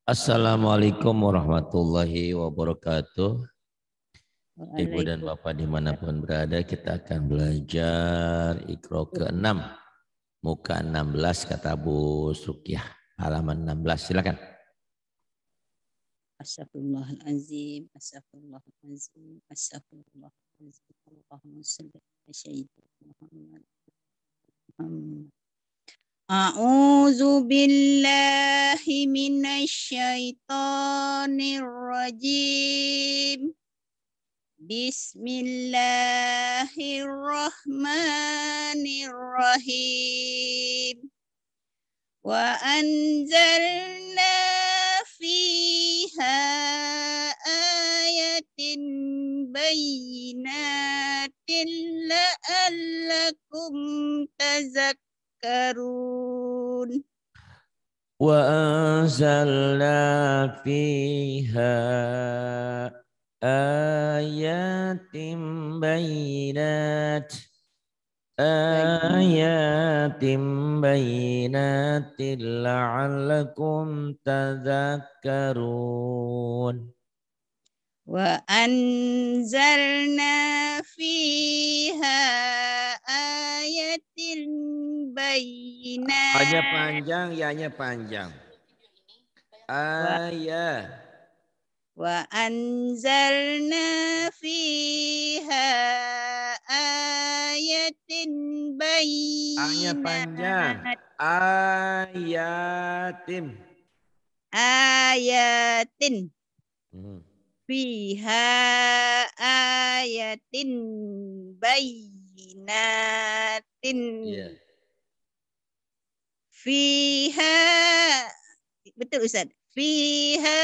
Assalamualaikum warahmatullahi wabarakatuh. Ibu dan Bapak dimanapun berada, kita akan belajar Iqra ke-6. Muka 16 kata Bu Sukyah. Halaman 16, silakan. Astaghfirullahaladzim, astaghfirullahaladzim, astaghfirullahaladzim. Allahumma salli ala sayyidina Muhammad. A'udzu billahi minasy syaithanir rajim. Bismillahirrahmanirrahim. Wa anzalna fiha ayatin bayyinatin la'allakum tazakkarun. Wa anzalna fiha ayatin bayyinatin la'allakum tadhakkarun. Wa anzalna fiha ayatin bayyinatin. A-nya panjang, ya-nya panjang. Ayat. Wa anzalna fiha ayatin A-nya panjang. bayyinatin. Ayatin. Ayatin. Fiha ayatin bayyinatin. Yeah. Fiha, betul Ustaz. Fiha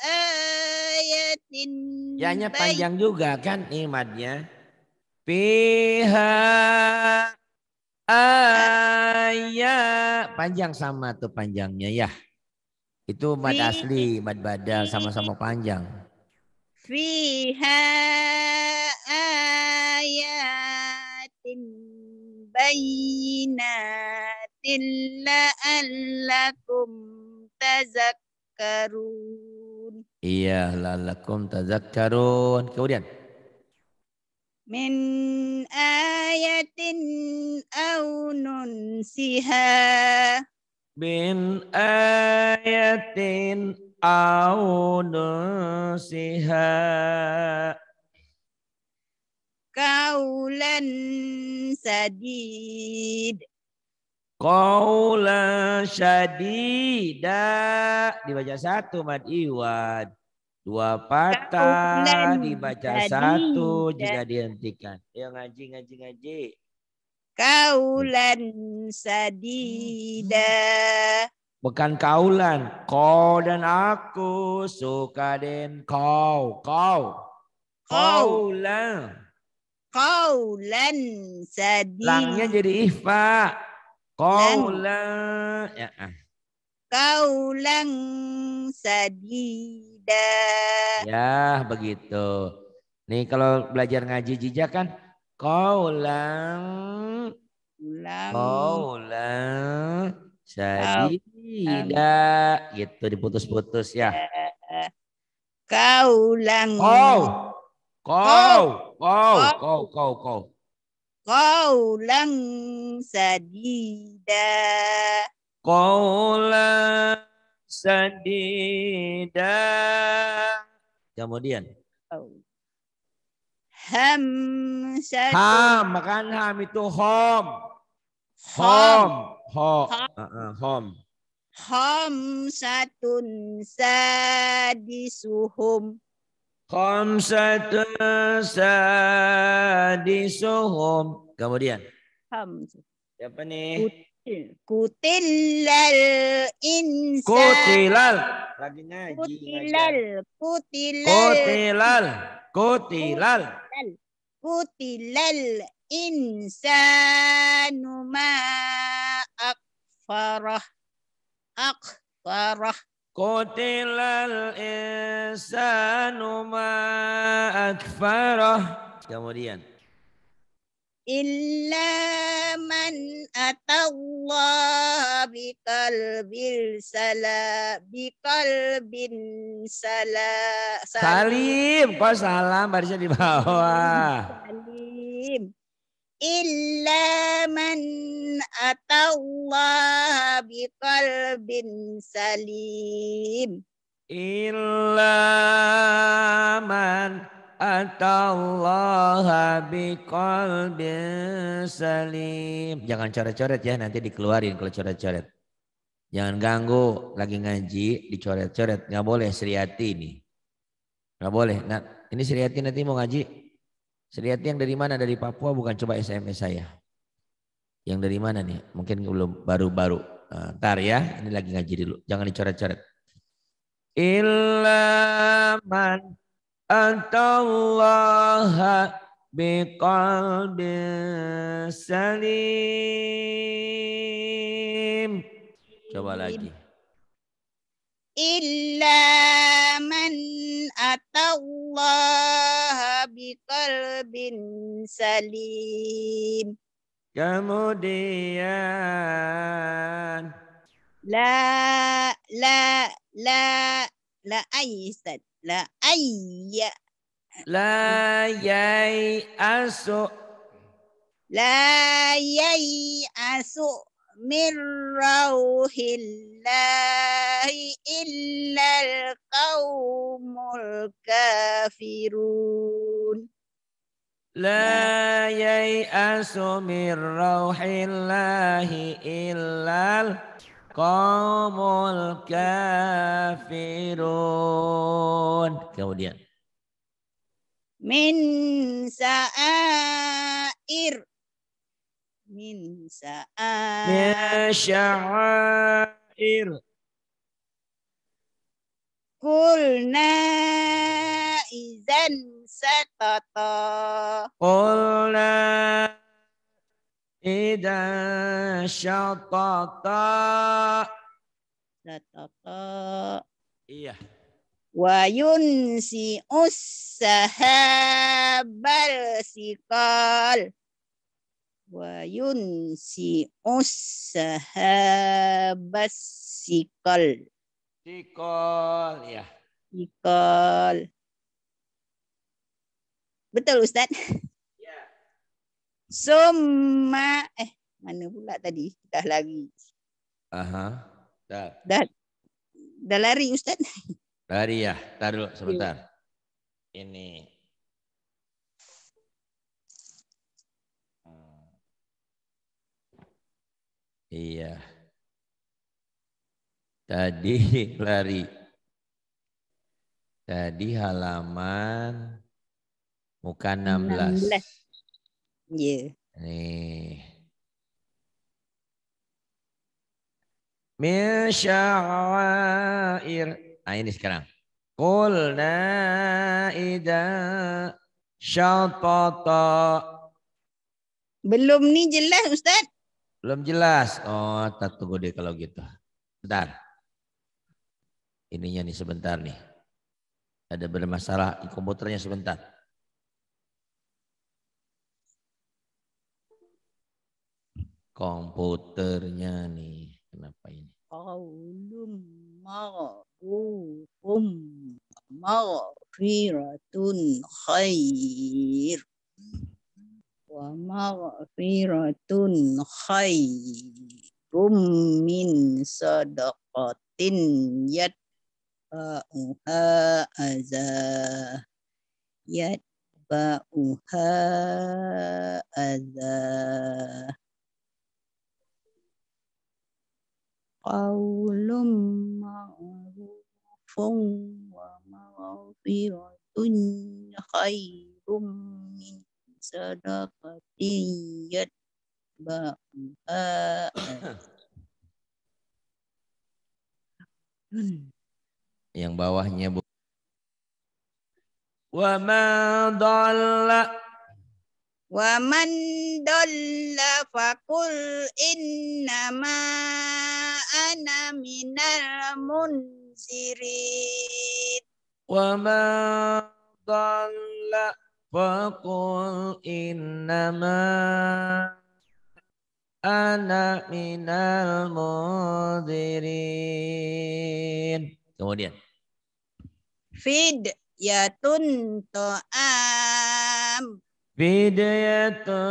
ayatin. Ya-nya panjang juga kan imadnya. Fiha ayat. Panjang sama tuh panjangnya ya. Itu mad asli, mad badal sama-sama panjang. Fiha ayatin bayyinatin la'allakum tazakkarun. Iya, la'allakum tazakkarun. Kemudian. Min ayatin aw nunsiha. Min ayatin aw nunsiha. Kaulan sadid. Qaulan syadida. Dibaca satu mad iwad. Dua patah dibaca satu jika dihentikan. Ayo ngaji. Kaulan sadida. Bukan kaulan. Kau dan aku suka den kau. Kaulan. Kaulan sadida. Langnya jadi ihfa. Kaulan. Ya. Kaulan sadida. Ya begitu. Nih kalau belajar ngaji jijak kan. Kaulan sadida. Gitu diputus-putus ya. Kaulan. Kaulan sadida. Qaulan sadida. Kemudian. Ham. Makan ham itu hom. Hom satun sadisuhum. Khamsatun sadisuhum. Kemudian. Siapa nih? Kutilal insan. Kutilal. Lagi ngaji. Kutilal insanu ma akfarah. Qutilal insanu ma akfarah. Kemudian. illa man atallaha biqalbin Salim, kok salam barisnya di bawah. salim. Illa man atallaha biqalbin salim. Illa man atallaha biqalbin salim. Jangan coret-coret ya, nanti dikeluarin kalau coret-coret. Jangan ganggu lagi ngaji, dicoret-coret. Nggak boleh Sriati ini. Nggak boleh. Nah, ini Sriati nanti mau ngaji. Sriati yang dari mana? Dari Papua, bukan, coba SMS saya. Yang dari mana nih? Mungkin belum, baru-baru. Nah, ntar ya, ini lagi ngaji dulu. Jangan dicoret-coret. Illa man atallaha biqalbin salim. Coba lagi. Illa man atallaha biqalbin salim. Kemudian La Ustaz. La ayya. la yai asu. La yai asu min rauhillahi illal qaumul kafirun. La yai'asu min rauhillahi illal qaumul kafirun. Kemudian Min sa'air. Min min sya'air. Kulna izan satata. Qulna idan syatata. Satata. Iya. Wa yunsi ussahabal sikal. Wa yunsi ussahabas sikal. Sikol, ya. Sikal. Betul Ustaz? Ya. Summa mana pula tadi? Dah lari. Aha. Dah lari Ustaz. Lari ya. Tar dulu sebentar. Ini. Iya. Tadi lari. Tadi halaman muka 16. Iya. Nih. Min sya'air. Nah ini sekarang. Qulna idza syatata. Belum nih jelas Ustaz. Belum jelas. Oh, tak tunggu deh kalau gitu. Bentar. Ininya nih sebentar nih. Ada bermasalah komputernya sebentar. Komputernya nih. Kenapa ini? Qaulun ma'rufum maghfiratun khair. Wa maghfiratun khairum min sadaqatin yatba'uha azah. Yatba'uha azah. Qaulun ma'rufun wa maghfiratun khairum min sadaqatin yatba'uha. Yang bawahnya Bu. Wa ma dhalla. Wa man dalla faqul innama ana minal munzirin. Wa ma dhalla faqul innama ana minal munzirin. Kemudian Fidyatun to'am. fidyatun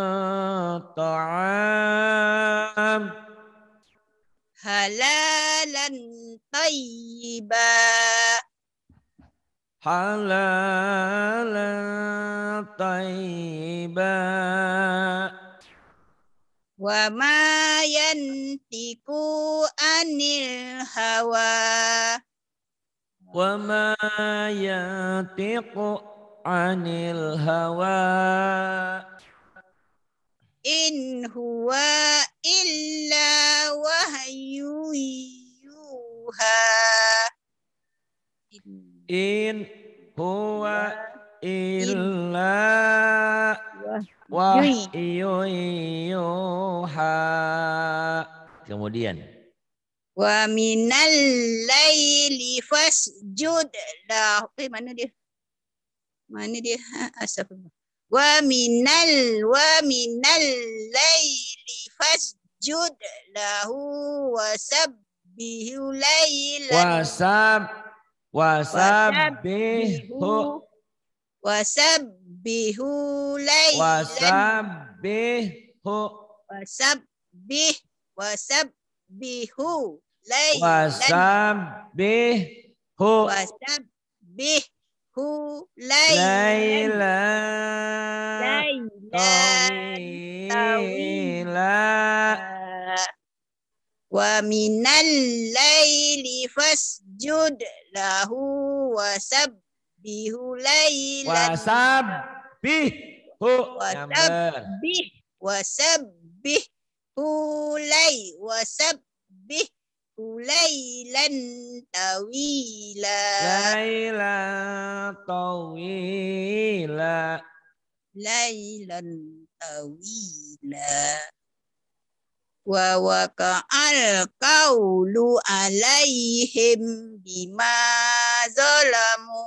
ta'am Halalan tayyiba. halalan tayyiba Wa ma yantiku anil hawa. wa ma yantiqu anil hawa In huwa illa wahyu yuha. in huwa illa Wahyu. wahyu yuha. Kemudian Wa minal laili fasjud lahu. Mana dia? Mana dia? Astagfirullah. Wa minal laili fasjud lahu wasabbihu laylan wasabbihu wasabbihu laylan wasabbihu laylan wasabbihu laylan tawila wa minal laili fasjud lahu wasabbihu laylan wasabbihu laylan tawila laylan tawila wa waqa'al qawlu alaihim bima zalamu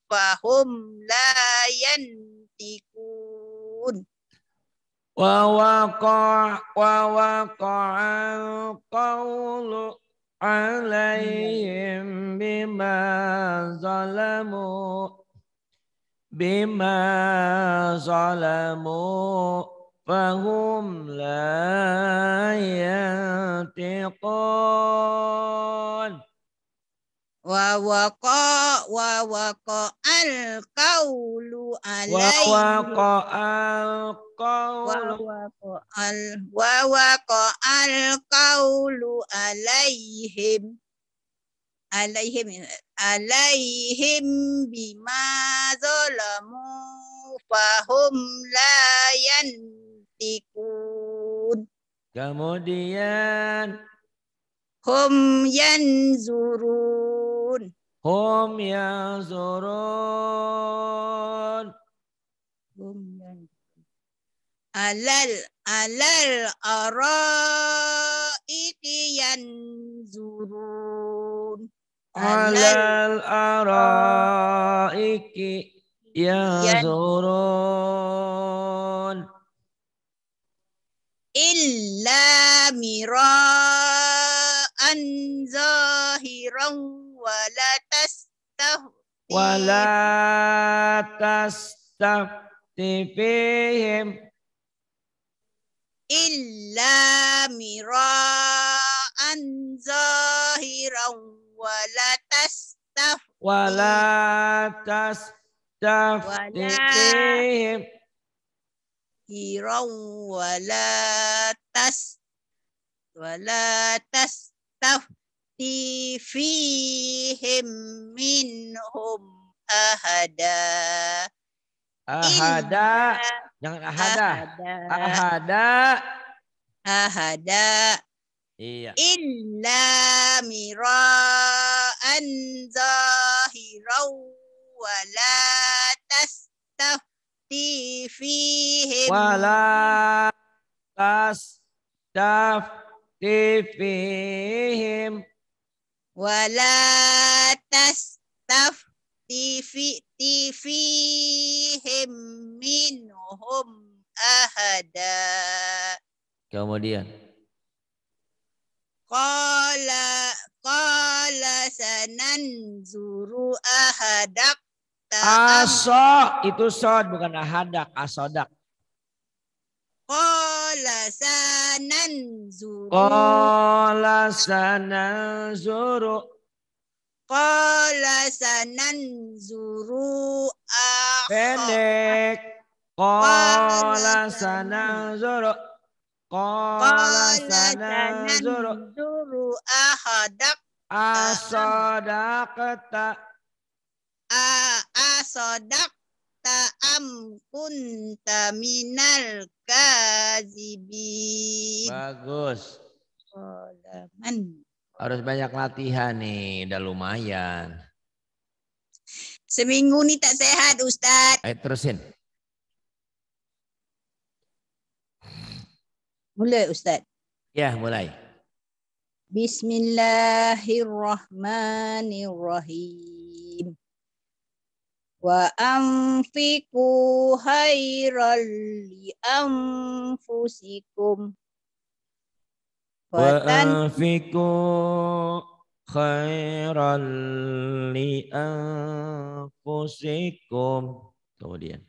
fahum la yantikun wa waqa'al qawlu alaihim bima zalamu fahum la yantiqun wa waqa'al qawlu alaihim wa waqa'al qawlu alaihim bima zalamu fahum la yantikun. Kemudian hum yanzurun alal araiki yanzurun alal araiki yanzurun illa mira'an zahiran wala tastafti fihim illa mira'an zahiran wala tastafti fihim hiran wala tastafti fihim minhum ahada. Jangan ahada. Iya. Illa mira'an zahiran wala tastafti fihim wala tastafti fihim minhum ahada. Kemudian. Qala sananzuru ahadak Aso itu sod bukan ahadak, asodak. Qala sananzuru Qala sananzuru. Qala sananzuru Pendek. Qala sananzuru. Qala sananzuru. ahadak Asodakta. asodak am kunta minal kazibin. Bagus. Qalaman. Harus banyak latihan nih, udah lumayan. Seminggu nih tak sehat Ustadz. Ayo terusin. Mulai Ustadz. Ya mulai. Bismillahirrahmanirrahim. Wa anfiqu khairal li anfusikum. Wa anfiqu khairan li anfusikum. Kemudian.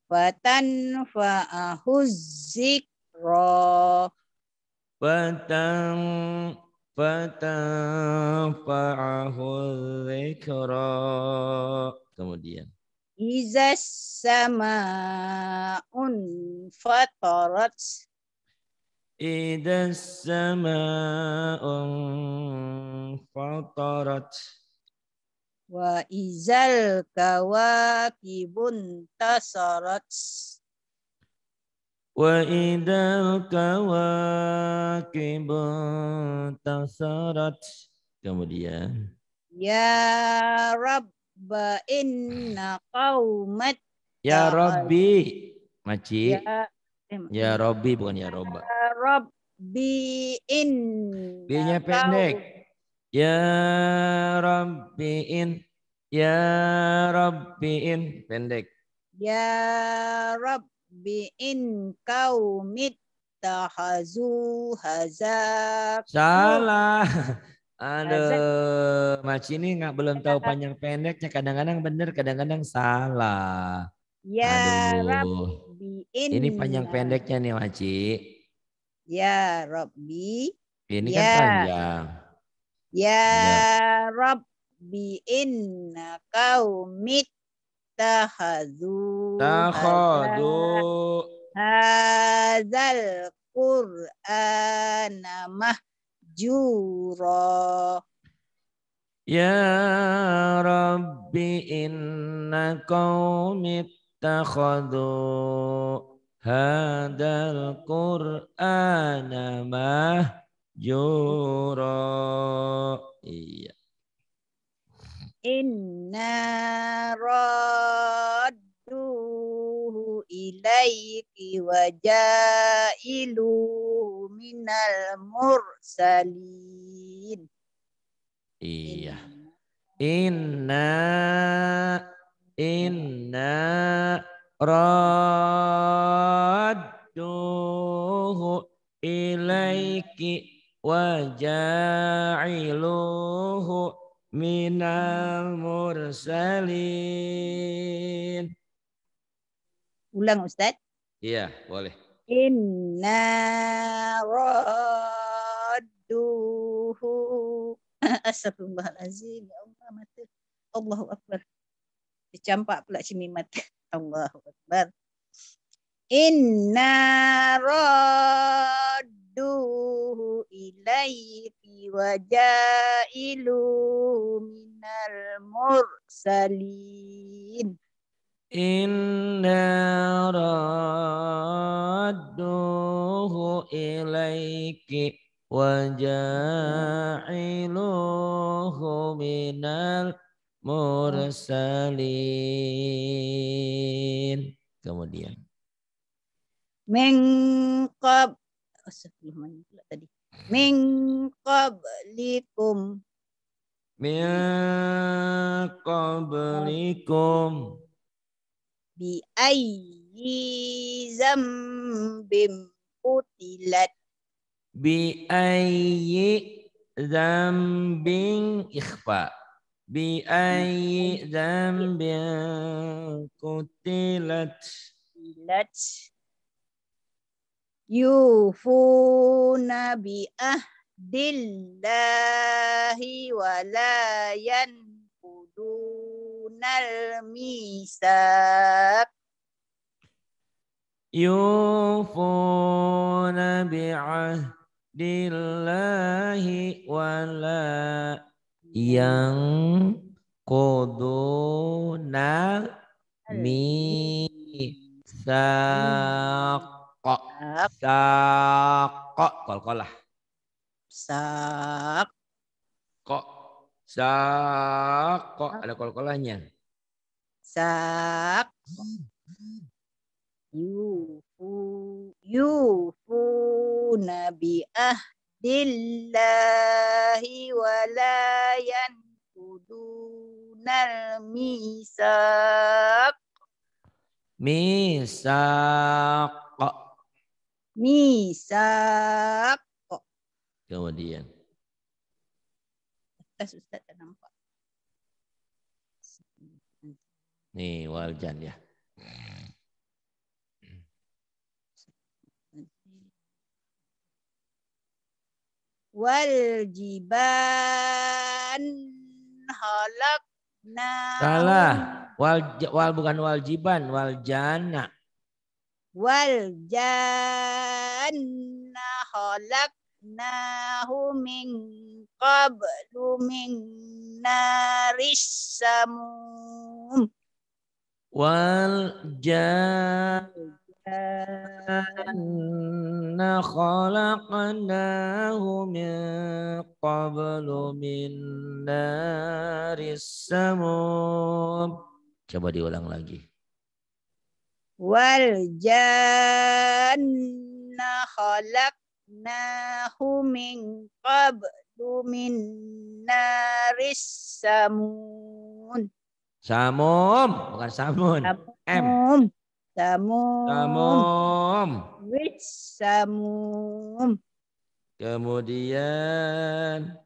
Fatanfa'ahuz zikra. Fatanfa'ahu dzikra. Kemudian. Izas sama'un fatarat. Idas sama'un fatarat. Wa izal kawakibun tasarat. Wa idal kawakibu tasarat. Kemudian. Ya Rabba inna qaumat. Ya Rabbi. Maci. Ya Ya Rabbi bukan ya Robba. Rabbi inna B-nya pendek. Ya Rabbiin. Ya Rabbiin. Pendek. Ya Rabbi in qaumit tahazu hazak. Salah. Aduh, Maci ini belum tahu panjang pendeknya. Kadang-kadang benar, kadang-kadang salah. Ya Aduh. Rabbi Ini panjang inna. pendeknya nih Maci. Ya Rabbi. Ini kan Ya. panjang. Ya Ya. Rabbi inna qaumit tahazu Takhadu. hazal Qur'ana mahjura. Ya Rabbi inna qaumi ittakhadhu hadal Qur'ana mahjura. Iya. Inna radduhu ilaiki wa jailuhu minal mursalin. Iya. Inna radduhu ilaiki wa ja'iluhu minal mursalin. Ulang Ustaz. Iya, boleh. Inna radduhu. Astagfirullahaladzim. Ya Allah, mata. Allahu Akbar. Dicampak pula cimimat. Allahu Akbar. Inna radduhu ilaiki wa jailuhu minal mursalin. Inna radduhu ilaiki wa ja'iluhu minal mursalin. Kemudian. Mengqab. Astagfirullah tadi. Mengqablikum. min qablikum bi ayyi zambim qutilat. bi ayyi dzambin ikhfa bi ayyi dzambin qutilat Yufuna bi ahdillahi wa la yanqudunal misaq. yufuna bi'ahdillahi wala yang quduna misaq saq qalqalah Sak kok saq ada qalqalahnya sak yufuna bi ahdillahi wa la yanqudunal misaq. misaq Misaq. kemudian Ustaz tak nampak. nih waljan ya Wal jiban halakna. salah wal bukan waljiban waljana Wal janna halaknahu min qablu min naris samum. wal janna khalaqnahu min qablu min naris samum. Coba diulang lagi. Wal janna khalaqnahu min qablu min naris samun. Samum bukan samun. M. Samum. Which samum. Kemudian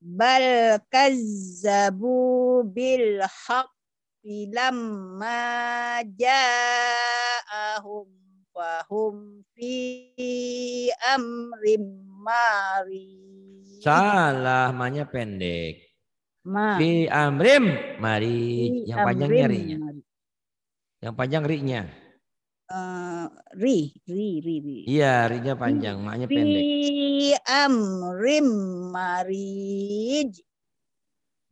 Bal kazzabu bil haqqi lamma ja'ahum fahum fi amrim mari. salah, mahnya pendek. Ma. Fi amrim mari. Yang panjangnya ri-nya. Yang panjang ri-nya. Ri. Iya, ri-nya panjang, mahnya pendek. Fi amrim marij.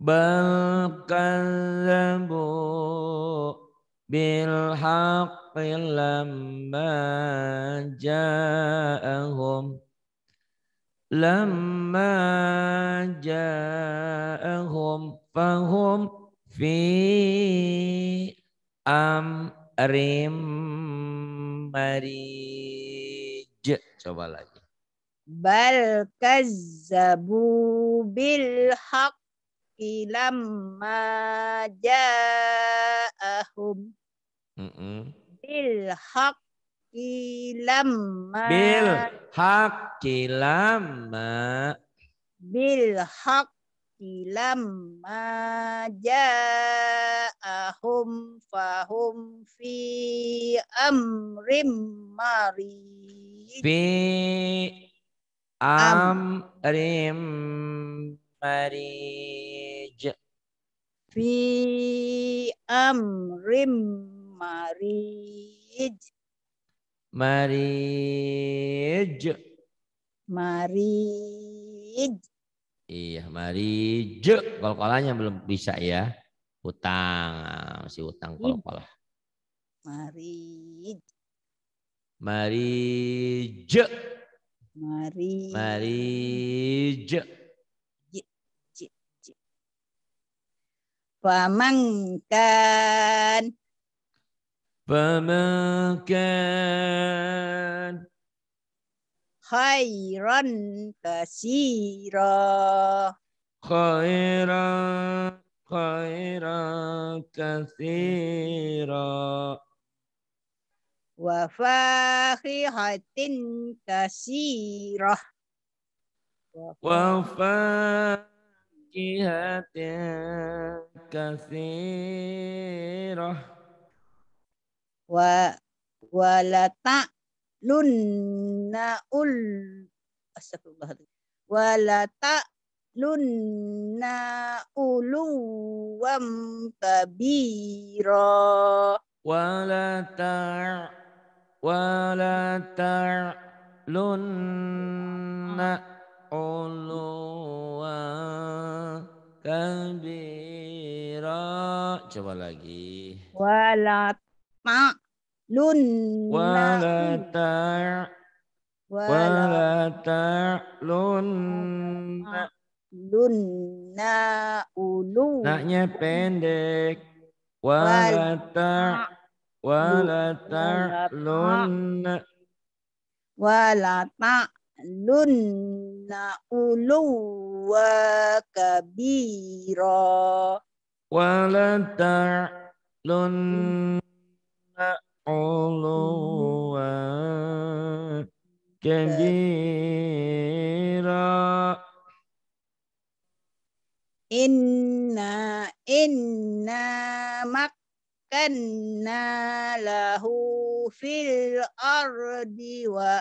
Bal kazzabu bil haqqi lamma ja'ahum fahum fi amrim marij. Coba lagi. Bal kazzabu bil haqqi lamma ja'ahum. Bil haqqi lamma. Bil haqqi lamma ja'ahum fahum fi amrim marij. Fi amrim marij. Fi amrim marij. Marij. Iya, marij. Kol-kolannya belum bisa ya. Utang, masih utang kol-kolah. Marij. Pamangkan khairan kasira. khairan khairan katsira wa fakihatin kasirah wa fakihatin katsira wa walata lunnaul astagfirullahaladzim walata lunna uluwam kabira wala ta'lunna uluwa kabira. Coba lagi. walata lunna Wala ta'lunna. lunna ulu Naknya pendek. wal Wala ta'lunna. walata lunna ulu wa kabira Wala ta'lunna uluwa kabira. inna makkanna lahu fil ardi wa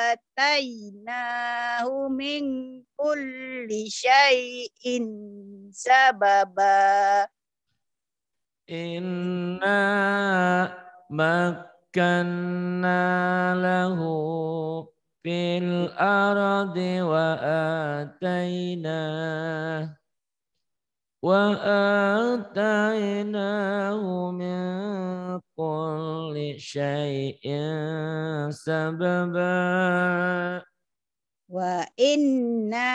atainahu min kulli syai'in sababa Inna makkanna lahu fil ardi وآتيناه من كل شيء سببا wa inna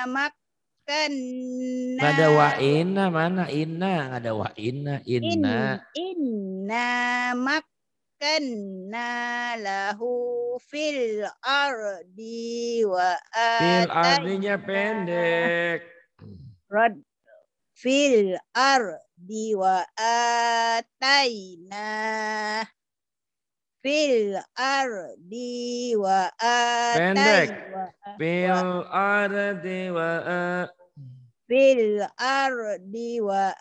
makkanna Nggak ada wa inna, mana inna? Nggak ada wa inna, inna. inna makkanna lahu fil ardi wa Fil ardinya ataina pendek. rad fil ardi wa ataina fil ardi wa Pendek. ataina Fil ardi fil ardi wa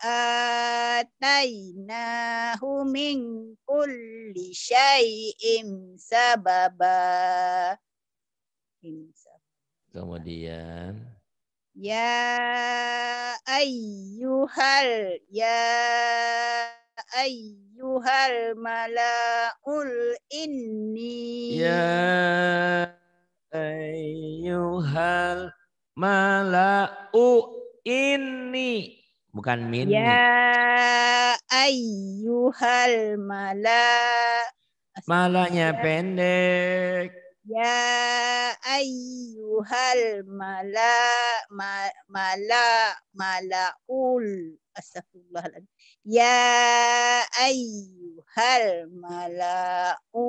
atainahu min kulli syai'in sababa. Kemudian Ya ayyuhal mala'ul inni ya ayyuhal mala'u ini bukan minni. ya ayyuhal Malanya pendek. ya ayyuhal mala'ul astagfirullahaladzim ya ayyuhal mala'u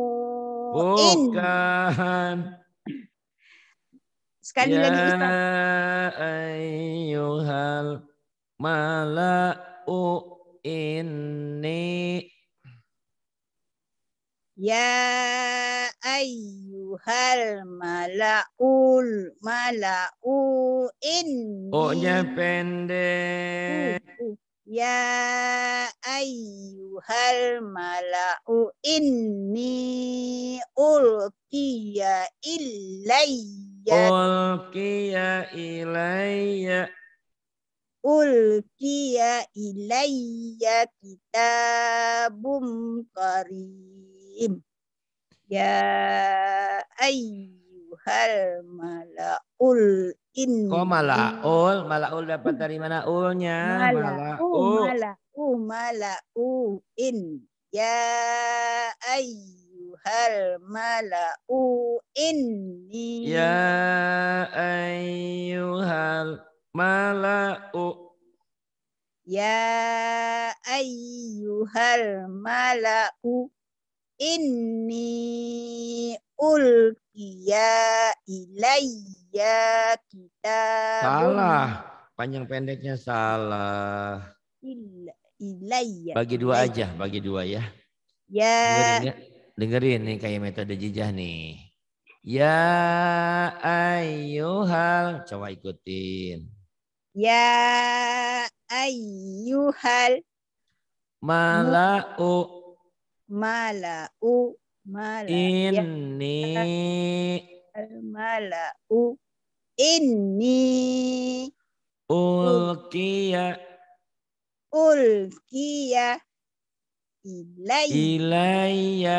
Bukan. sekali lagi Ustaz. Ya ayyuhal mala'u ini. Ya ayyuhal mala'u inni. O-nya pendek. Ya ayyuhal mala'u inni ulqiya ilayya. Ulqiya ilayya. Ulqiya ilayya kitabum karim. Ya ayyuhal mala'ul inni. Kok mala'ul? Mala'ul dapat dari mana ulnya? Mala'u in. Ya ayyuhal mala'u inni. Ya ayyuhal mala'u. Ya ayyuhal mala'u inni ulqiya ilayya kitabun. Salah. Panjang pendeknya salah. Ilayya. Bagi dua aja, bagi dua ya. Dengerin Ya. ya. Dengerin nih kayak metode jijah nih. Ya ayyuhal. Coba ikutin. Ya ayyuhal Mala'u. mala'u ya Ini. mala'u inni Ulkiya. ulkiya ilayya Ilayya.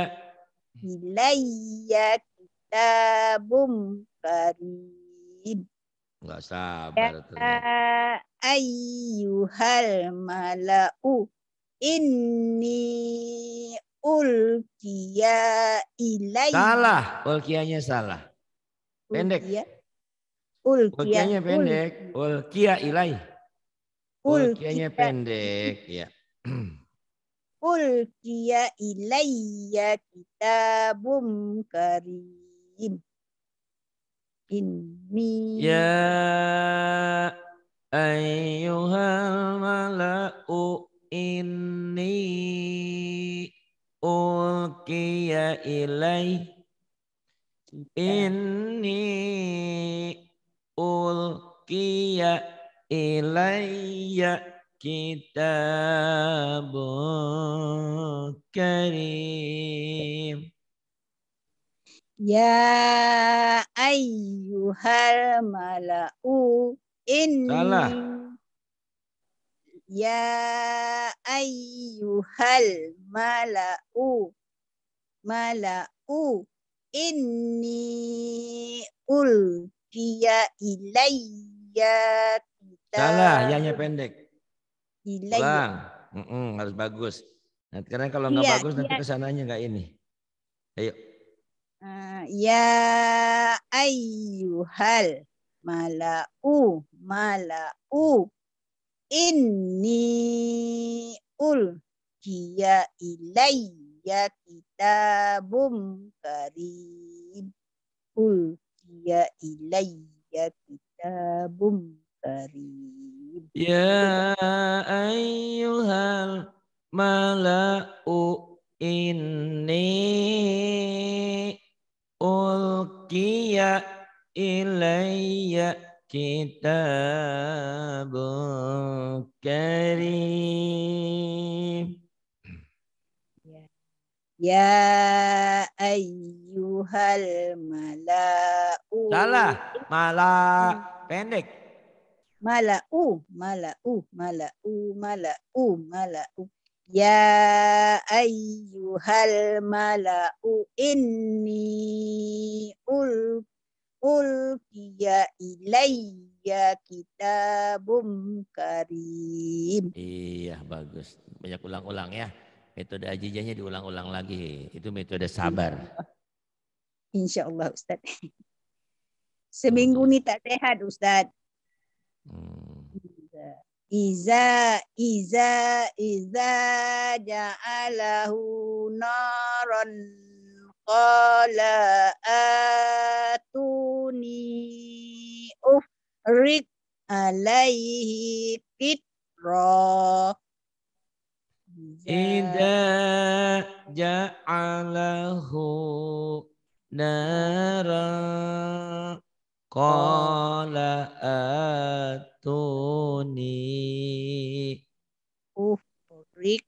ilayya kitabum karim. Enggak Ya sabar ternyata. ayyuhal mala'u inni ulkiya ilayya Salah. Ulkiyanya salah. Pendek. ulkiya ulkiya Ulkiyanya pendek. Ulkiya ilai. Ulkiyanya ulkiya pendek. Ya. ulkiya ilayya kitabum karim inni Ya ayyuhal mala'u inni ulkiya ilai. kita Inni ulkiya ilayya kitabun karim. ya ayyuhal mala'u Salah. inni ya ayyuhal mala'u inni ulkiya ilayya Salah, kitab ya pendek. ilayya Ulang. Harus bagus. Nah, karena kalau nggak iya bagus nanti iya kesananya nggak ini. Ayo. ya ayyuhal mala'u inni ulkiya ilayya kitabum karim ulkiya ilayya kitabum karim. Ya ayyuhal mala'u inni ulkiya ilayya kitabun karim. Ya ayyuhal mala'u Salah, malah pendek. mala'u ya ayyuhal mala'u inni ulkiya ilayya kitabum karim. Iya, bagus. Banyak ulang-ulang ya. Metode ajijahnya diulang-ulang lagi. Itu metode sabar. Insya Allah Ustaz. Tunggu Seminggu dulu. ini tak sehat Ustaz. Hmm. Iza ja'alahu naran qala atuni ufrik alaihi fitra. Ida ja'alahu nara qala atuni Ufrik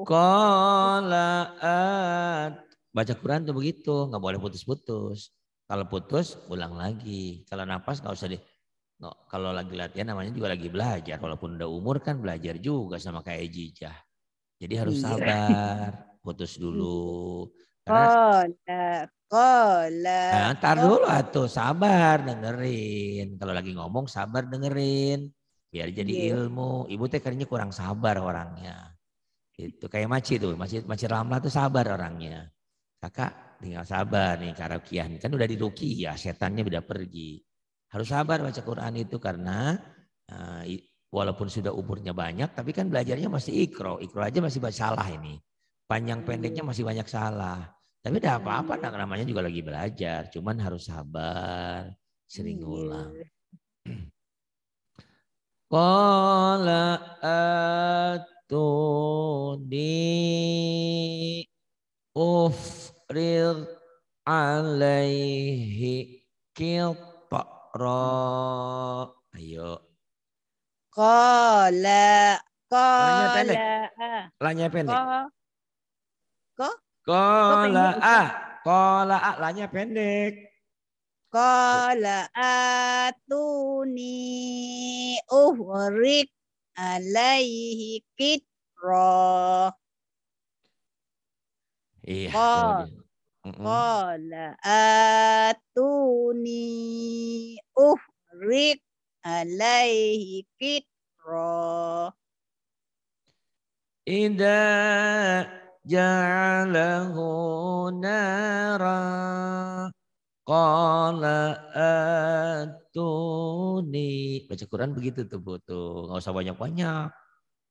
qala baca Quran tuh begitu, nggak boleh putus-putus. Kalau putus ulang lagi. Kalau napas nggak usah kalau lagi latihan namanya juga lagi belajar. Walaupun udah umur kan belajar juga sama kayak Jijah. Jadi harus iya. sabar, putus Iya. dulu. Karena Qala ntar dulu atuh sabar dengerin. Kalau lagi ngomong sabar dengerin. Biar jadi iya. ilmu. Ibu teh kayaknya kurang sabar orangnya. Itu kayak Maci tuh, Maci Ramla tuh sabar orangnya. Kakak tinggal sabar nih Karakiah. Kan udah diruqyah, setannya udah pergi. Harus sabar baca Quran itu karena walaupun sudah umurnya banyak tapi kan belajarnya masih ikro. Ikro aja masih banyak salah ini. Panjang pendeknya masih banyak salah. Tapi tidak apa-apa, namanya juga lagi belajar. Cuman harus sabar, sering Iya. ngulang. Qala atuni ufrir alaihi qitra. Ayo. Qala Lanya pendek. qala Lanya qa pendek. qa qa Qala pendek a. Ustaz. Qala a. Lanya pendek. Qala atuni uhrik alaihi kitra. Iya, Qa kemudian. qala atuni uhrik alaihi kitra. Ida ja'alahu nara. Qala atuni. Baca Quran begitu tuh, Bu. Tuh, nggak usah banyak-banyak.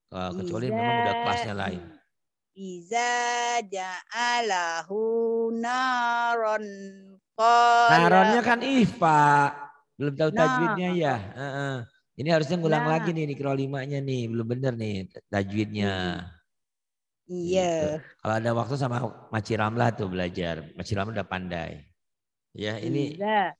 Kecuali memang udah kelasnya lain. Iza ja'alahu naron Naronnya qala kan Ifa. Belum tahu tajwidnya ya. naron. Heeh. Ini harusnya ngulang lagi Nah, nih di Qira 5-nya nih. Belum bener nih tajwidnya. Gitu. iya, Kalau ada waktu sama Maci Ramlah tuh belajar. Maci Ramlah udah pandai. Ya ini iza.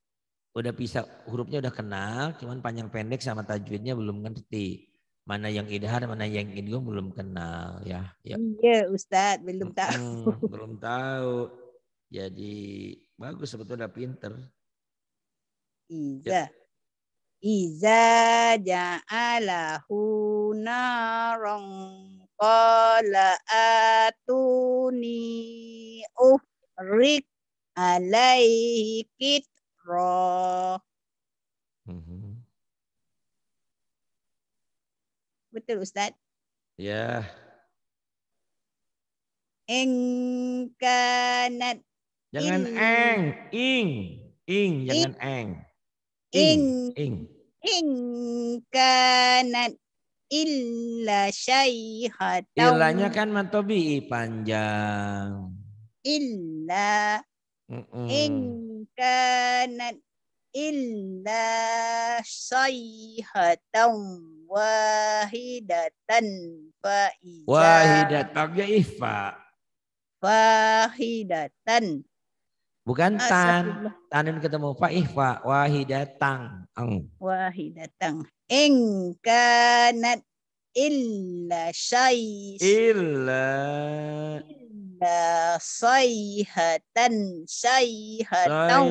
udah bisa hurufnya udah kenal. Cuman panjang pendek sama tajwidnya belum ngerti. Mana yang idhar, mana yang idgham belum kenal ya. Ya. Iya, Ustadz, belum tahu. Belum tahu. Jadi bagus sebetulnya udah pinter. Ya. Iza. Iza ja'alahu naron qala atuni uhrik alaihi kitra. Mhm. Betul Ustaz. Ya, Engkanat jangan il ing, ing jangan eng, ing ing. ingkanat illa syaihatau Ilanya kan matobi panjang. illa Mm-mm. ingkanat illa sayhatan wahidatan Wahidat ya ifa. fahidatan Bukan tan. astagfirullah Tanin ketemu fa ifa wahidatang. wahidatan ingkanat illa Illa illa sayhatan sayhatau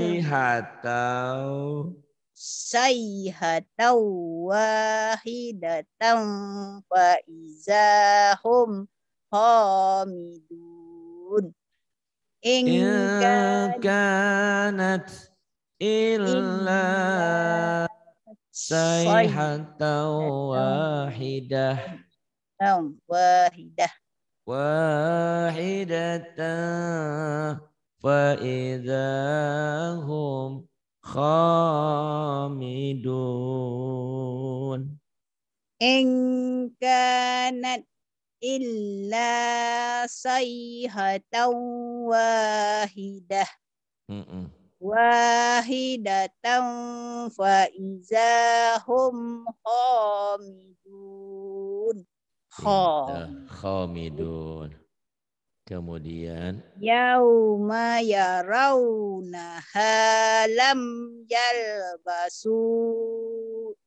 sayhatan wahidatan fa izahum hamidun in ingkan kanat illa illa sayhatau sayhatan wahidah wahidah wahidatan fa idahum khamidun. ingkanat illa sayhatan wahidah Mm-mm. wahidatan fa izahum hamidun Pinter. hamid Khamidun. Kemudian yauma yarawnaha lam yalbasu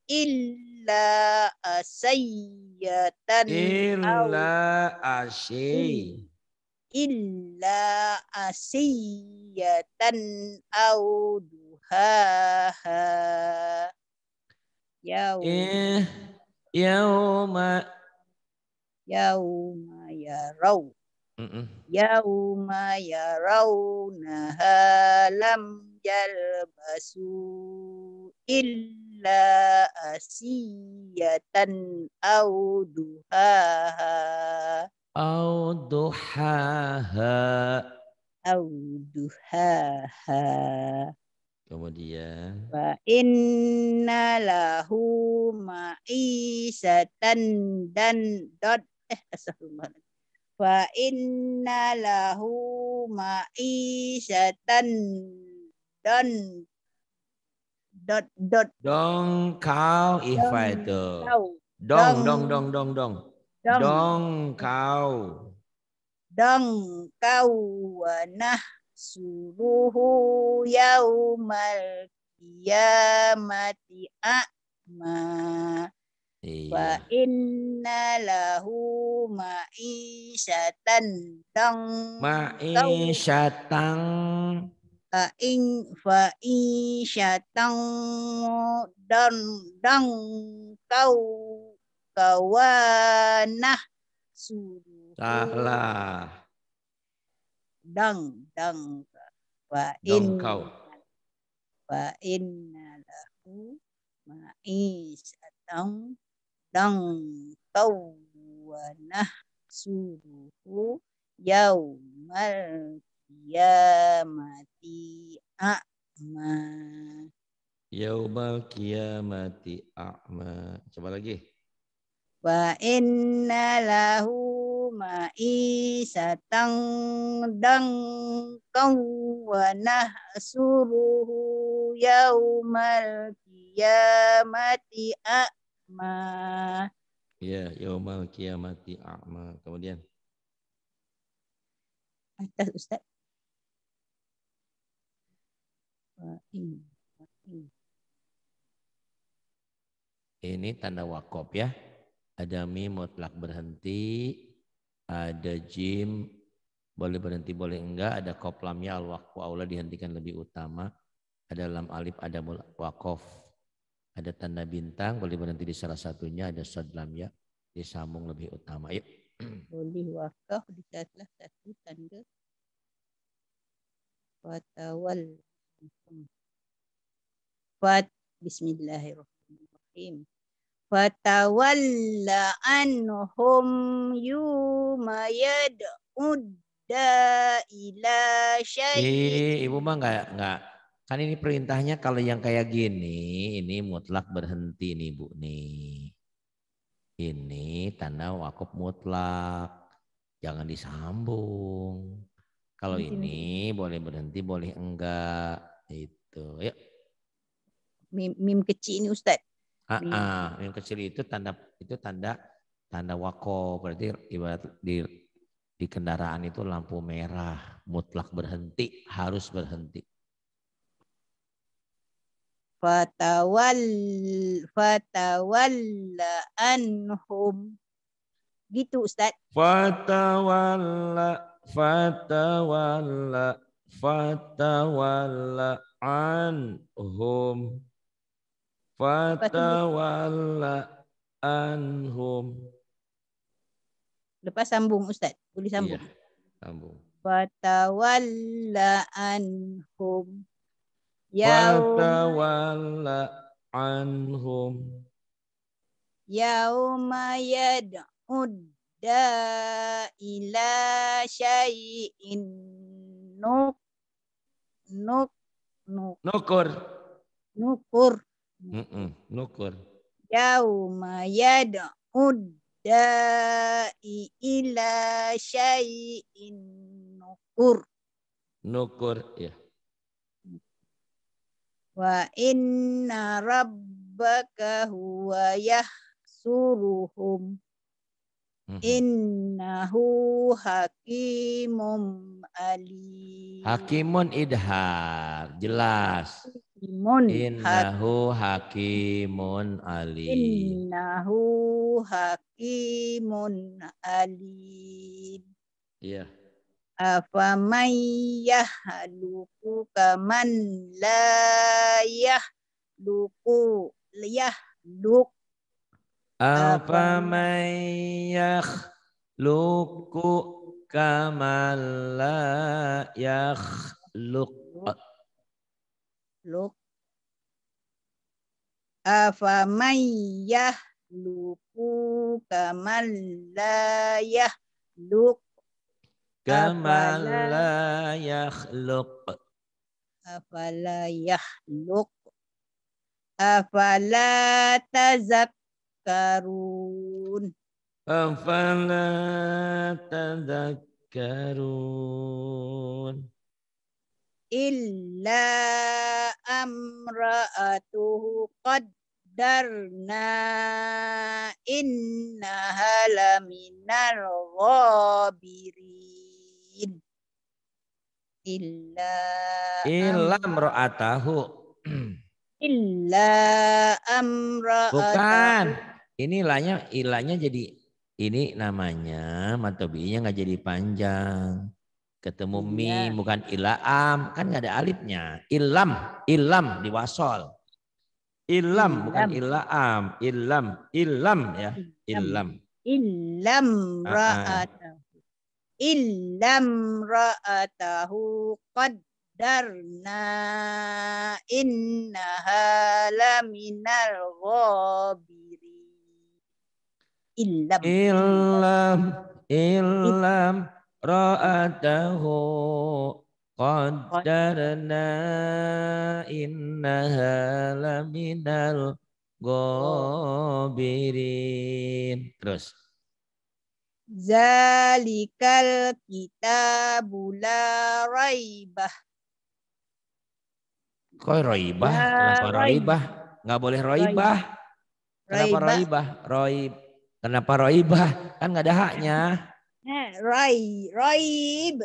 illa asayyatan illa au asyai. illa asiyatan au duhaha Eh, yauma yauma. yauma yarau Mm-mm. yauma yarawnaha lam yalbasu illa asiyatan au duhaha Au duhaha. au duhaha Kemudian wa inna lahu ma'isatan dan dot astagfirullah wa inna lahu ma'isatan dan dot Dong kau dong ihfa itu. kau Dong dong dong dong dong. dong Dong kau. dong kau wanah suruhu yaumal qiyamati a'ma wa Iya. inna lahu ma'isyatan dong kau Ma'isyatang. fa in syatang dan dang kau kawanah suruh Salah. dang Dong kau. fa inna lahu ma'isatan dang kau wanah suruh yaumal qiyamati a'ma. Yaumal kiamati a'ma. Coba lagi. Wa inna lahu ma'isatan dan wa nahsuruhu yaumal qiyamati a'ma. Ya, yaumal kiamati a'ma. Kemudian. Atas Ustaz. Wa in. Ini tanda wakaf ya. Ada mim mutlak berhenti. Ada jim boleh berhenti boleh enggak. Ada qaf lamnya al waqfu aula dihentikan lebih utama. Ada lam alif ada wakaf. Ada tanda bintang boleh berhenti di salah satunya. Ada sad lam ya disambung lebih utama. Yuk. Boleh wakaf di salah satu tanda. Watawal. Bismillahirrahmanirrahim. Fatawalla anhum yuma yad'udda ila syai'in. Ibu mah enggak. Kan ini perintahnya kalau yang kayak gini, ini mutlak berhenti nih Bu nih. Ini tanda wakaf mutlak. Jangan disambung. Kalau ini boleh berhenti, boleh enggak. Itu. Yuk. Mim kecil ini Ustaz. Yang kecil itu tanda wakaf. Berarti ibarat di kendaraan itu lampu merah, mutlak berhenti, harus berhenti. Fatawalla anhum. Gitu Ustaz. Fatawalla anhum. Fatawalla anhum. Lepas sambung Ustaz. Boleh sambung. Iya, sambung. Fatawalla anhum. Fatawalla anhum. Yauma yad'ud ila syai'in nuk nuk nuk Nukur. nukur. Nukur. Yauma yad'ud ila syai'in nukur. Nukur, ya. Wa inna rabbaka huwa yahsuruhum. Innahu hakimum alim. Hakimun idhar, jelas. Innahu hakimun alim. Innahu hakimun alim. Iya. Afaman yahluku kaman la yahluk. Afaman yakhluqu kama la yakhluq. Afaman yahluku kaman la yahluk. Kama la yakhluq. Afala yahluk. Afala tazakkarun. Afala tadhakkarun. illa amra'atuhu qaddarna innaha laminal ghabirin. Ilam ro'atahu. Illa amra'atahu. Bukan. Ini ilahnya jadi ini namanya matobinya nggak jadi panjang. Ketemu mim bukan ilaam kan nggak ada alifnya. Ilam diwasol. Ilam bukan ilaam. Ilam ya. Ilam. Illam ra'atahu. Illam ra'atahu qaddarna innaha laminal ghabirin. Illam ra'atahu qaddarna innaha laminal ghabirin. Terus. Zalikal kitabu la raibah. Kok roibah? Kenapa roibah? Nggak boleh roibah. Kenapa roibah? Kenapa roibah? Kan nggak ada haknya. Raib.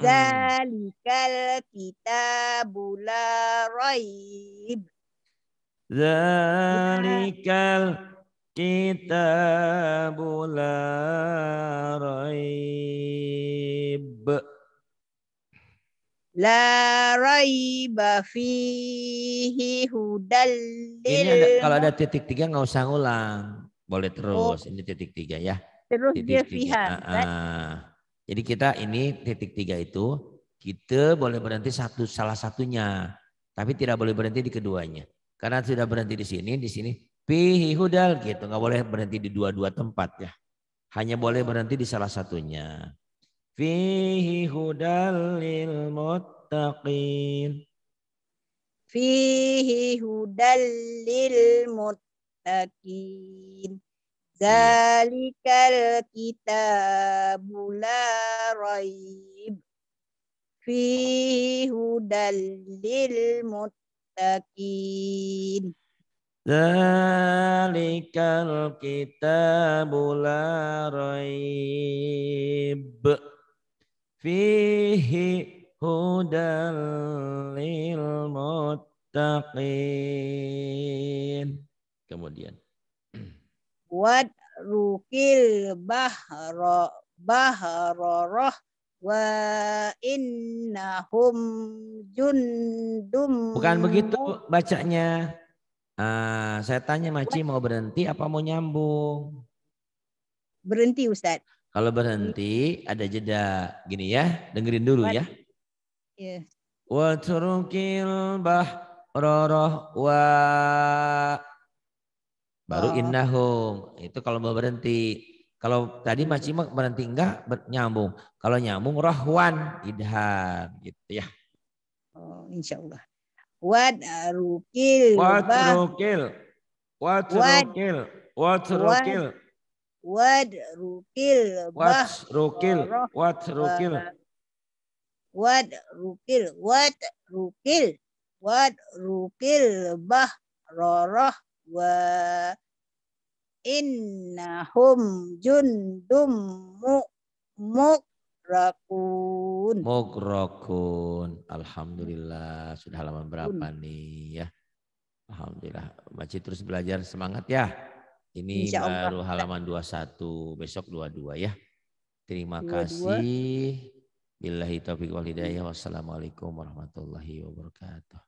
Zalikal kitabu la raib. Zalikal kitabu la raib. La raiba fihi hudal Ini kalau ada titik 3 nggak usah ngulang. Boleh terus. Ini titik 3 ya. Terus titik dia 3. fiha. Jadi kita ini titik 3 itu kita boleh berhenti salah satunya. Tapi tidak boleh berhenti di keduanya. Karena sudah berhenti di sini fihi hudal gitu. Nggak boleh berhenti di dua-dua tempat ya. Hanya boleh berhenti di salah satunya. Fihi hudal lil muttaqin. Fihi hudal lil muttaqin. Zalikal kitabu la raib. Fihi hudal lil muttaqin. Zalikal kitabu la raib. Fihi hudal lil muttaqin. Kemudian Wad rukil bahroroh wa innahum jundum. Bukan begitu bacanya. Saya tanya Maci mau berhenti apa mau nyambung? Berhenti Ustaz. Kalau berhenti ada jeda gini ya, dengerin dulu ya. Wa turukil bahroroh wa baru innahum. Itu kalau mau berhenti. Kalau tadi Maci berhenti enggak nyambung. Kalau nyambung rahwan idhar gitu ya. Insyaallah. Wadrukil bahroroh wa innahum jundum Mugrakun. Alhamdulillah. Sudah halaman berapa nih ya? Alhamdulillah. Maci terus belajar, semangat ya. Ini baru halaman 21. Besok 22 ya. Terima kasih. Billahi taufiq wal hidayah. Wassalamualaikum warahmatullahi wabarakatuh.